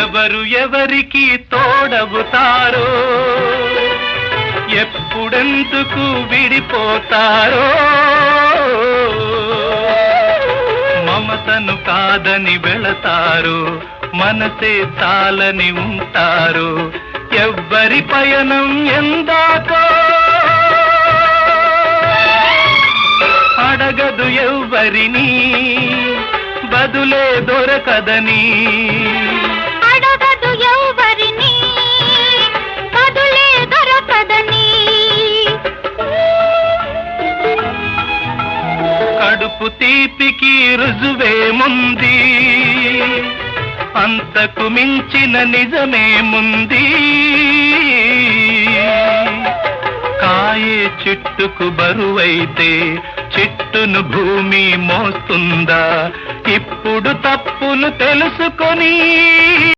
ఎవరు ఎవరికి తోడవుతారో, ఎప్పుడెందుకు విడిపోతారో, మమతను కాదని వెళతారు, మనసే చాలని ఉంటారు. ఎవ్వరి పయనం ఎందాకో అడగదు ఎవ్వరిని, బదులే దొరకదని. అడగదు ఎవ్వరిని, బదులే దొరకదని. కడుపు తీపికి రుజువేముంది, అంతకు మించిన నిజమేముంది. కాయే చెట్టుకు బరువైతే చెట్టును భూమి మోస్తుందా? ఇప్పుడు తప్పులు తెలుసుకొని